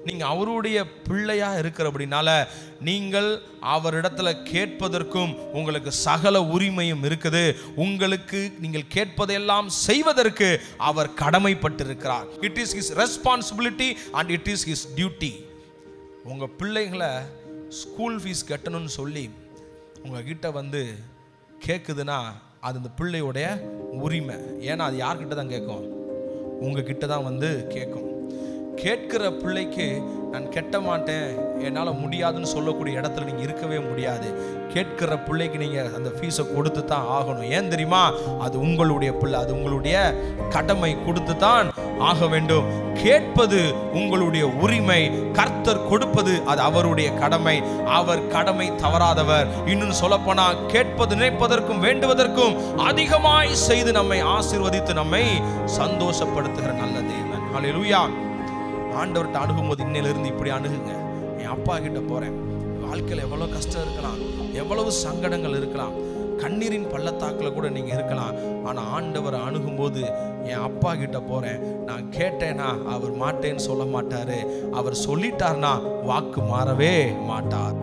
நீங்கள் அவருடைய பிள்ளையா இருக்கிறபடினால நீங்கள் அவரிடத்துல கேட்பதற்கும் உங்களுக்கு சகல உரிமையும் இருக்குது. உங்களுக்கு நீங்கள் கேட்பதையெல்லாம் செய்வதற்கு அவர் கடமைப்பட்டிருக்கிறார். It is his responsibility and it is his duty. உங்கள் பிள்ளைகளை ஸ்கூல் ஃபீஸ் கட்டணும்னு சொல்லி உங்ககிட்ட வந்து கேட்குதுன்னா அது அந்த பிள்ளையோடைய உரிமை. ஏன்னா அது யார்கிட்ட தான் கேட்கும்? உங்ககிட்ட தான் வந்து கேட்கும். கேட்கிற பிள்ளைக்கு நான் கெட்ட மாட்டேன், என்னால் முடியாதுன்னு சொல்லக்கூடிய இடத்துல நீங்கள் இருக்கவே முடியாது. கேட்கிற பிள்ளைக்கு நீங்கள் அந்த ஃபீஸை கொடுத்து தான் ஆகணும். ஏன் தெரியுமா? அது உங்களுடைய பிள்ளை, அது உங்களுடைய கடமை, கொடுத்து தான் ஆக வேண்டும். கேட்பது உங்களுடைய உரிமை, கர்த்தர் கொடுப்பது அது அவருடைய கடமை. அவர் கடமை தவறாதவர். இன்னும் சொல்லப்போனா கேட்பது நினைப்பதற்கும் வேண்டுவதற்கும் அதிகமாய் செய்து நம்மை ஆசீர்வதித்து நம்மை சந்தோஷப்படுத்துகிற நல்ல தேவன். ஹல்லேலூயா. ஆண்டவர்கிட்ட அணுகும்போது இன்னிலிருந்து இப்படி அணுகுங்க. என் அப்பா கிட்ட போறேன், வாழ்க்கையில் எவ்வளோ கஷ்டம் இருக்கலாம், எவ்வளவு சங்கடங்கள் இருக்கலாம், கண்ணீரின் பள்ளத்தாக்கில் கூட நீங்கள் இருக்கலாம். ஆனால் ஆண்டவரை அணுகும்போது என் அப்பா கிட்ட போகிறேன், நான் கேட்டேன்னா அவர் மாட்டேன்னு சொல்ல மாட்டார். அவர் சொல்லிட்டார்னா வாக்கு மாறவே மாட்டார்.